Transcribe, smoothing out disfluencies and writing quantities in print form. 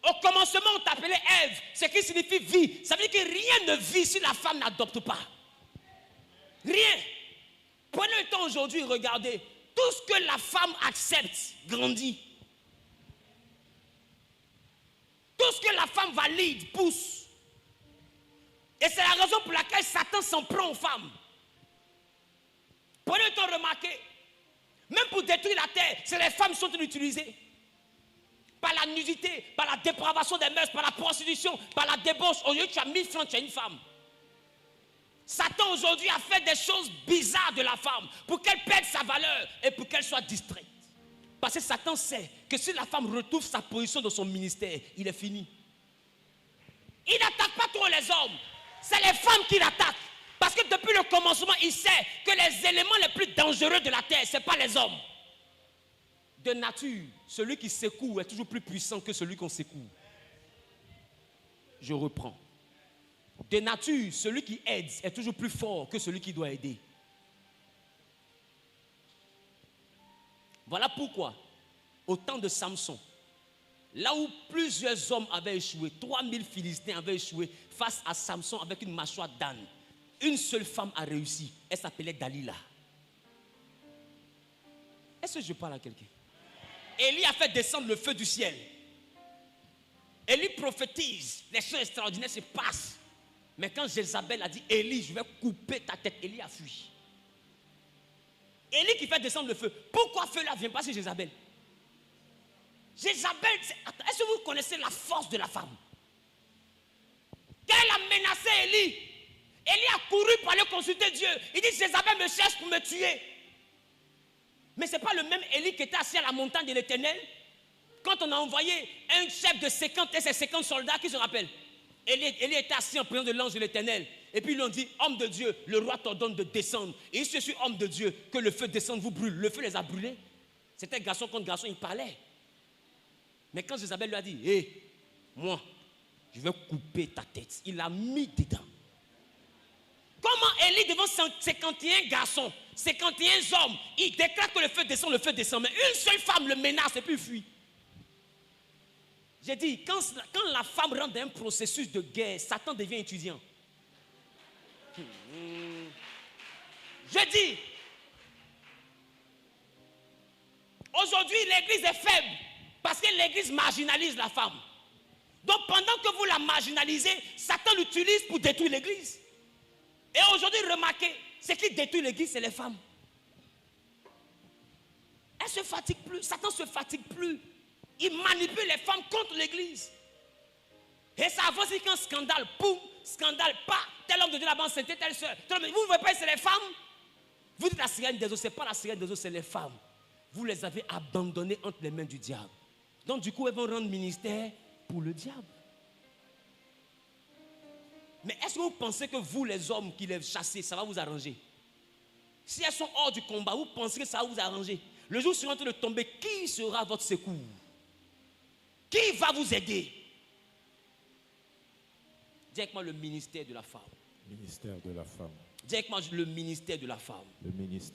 Au commencement, on t'appelait Ève, ce qui signifie vie. Ça veut dire que rien ne vit si la femme n'adopte pas. Rien. Prenez le temps aujourd'hui, regardez. Tout ce que la femme accepte, grandit. Tout ce que la femme valide, pousse. Et c'est la raison pour laquelle Satan s'en prend aux femmes. Prenez le temps de remarquer. Même pour détruire la terre, c'est les femmes qui sont utilisées. Par la nudité, par la dépravation des mœurs, par la prostitution, par la débauche. Au lieu que tu as 1000 francs, tu as une femme. Satan aujourd'hui a fait des choses bizarres de la femme pour qu'elle perde sa valeur et pour qu'elle soit distraite. Parce que Satan sait que si la femme retrouve sa position dans son ministère, il est fini. Il n'attaque pas trop les hommes, c'est les femmes qui l'attaquent. Parce que depuis le commencement, il sait que les éléments les plus dangereux de la terre, ce n'est pas les hommes. De nature, celui qui secoue est toujours plus puissant que celui qu'on secoue. Je reprends. De nature, celui qui aide est toujours plus fort que celui qui doit aider. Voilà pourquoi, au temps de Samson, là où plusieurs hommes avaient échoué, 3000 Philistins avaient échoué face à Samson avec une mâchoire d'âne, une seule femme a réussi. Elle s'appelait Dalila. Est-ce que je parle à quelqu'un? Élie a fait descendre le feu du ciel. Élie prophétise, les choses extraordinaires se passent. Mais quand Jézabel a dit, Élie, je vais couper ta tête, Élie a fui. Élie qui fait descendre le feu. Pourquoi feu là vient pas sur Jézabel? Jézabel, est-ce que vous connaissez la force de la femme? Quand elle a menacé Élie, Élie a couru pour aller consulter Dieu. Il dit, Jézabel me cherche pour me tuer. Mais ce n'est pas le même Élie qui était assis à la montagne de l'Éternel. Quand on a envoyé un chef de 50 et ses 50 soldats, qui se rappellent? Élie était assis en présence de l'ange de l'Éternel. Et puis ils lui ont dit, homme de Dieu, le roi t'ordonne de descendre. Et je suis homme de Dieu, que le feu descende, vous brûle. Le feu les a brûlés. C'était garçon contre garçon, il parlait. Mais quand Jézabel lui a dit, hé, moi, je vais couper ta tête. Il l'a mis dedans. Comment Élie devant 51 garçons, 51 hommes, il déclare que le feu descend, mais une seule femme le menace et puis il fuit. J'ai dit, quand la femme rentre dans un processus de guerre, Satan devient étudiant. Je dis, aujourd'hui l'église est faible parce que l'église marginalise la femme. Donc pendant que vous la marginalisez, Satan l'utilise pour détruire l'église. Et aujourd'hui, remarquez, ce qui détruit l'église, c'est les femmes. Elles ne se fatiguent plus, Satan ne se fatigue plus. Il manipule les femmes contre l'église. Et ça avance qu'un scandale, poum, scandale, pas, tel homme de Dieu là-bas, c'était telle soeur. Vous ne voyez pas, c'est les femmes. Vous dites la sirène des eaux, ce n'est pas la sirène des eaux, c'est les femmes. Vous les avez abandonnées entre les mains du diable. Donc du coup, elles vont rendre ministère pour le diable. Mais est-ce que vous pensez que vous, les hommes qui les chassez, ça va vous arranger? Si elles sont hors du combat, vous pensez que ça va vous arranger? Le jour suivant de tomber, qui sera votre secours? Qui va vous aider? Dis avec moi le ministère de la femme. Ministère de la femme. Dis avec moi le ministère de la femme. Le ministère.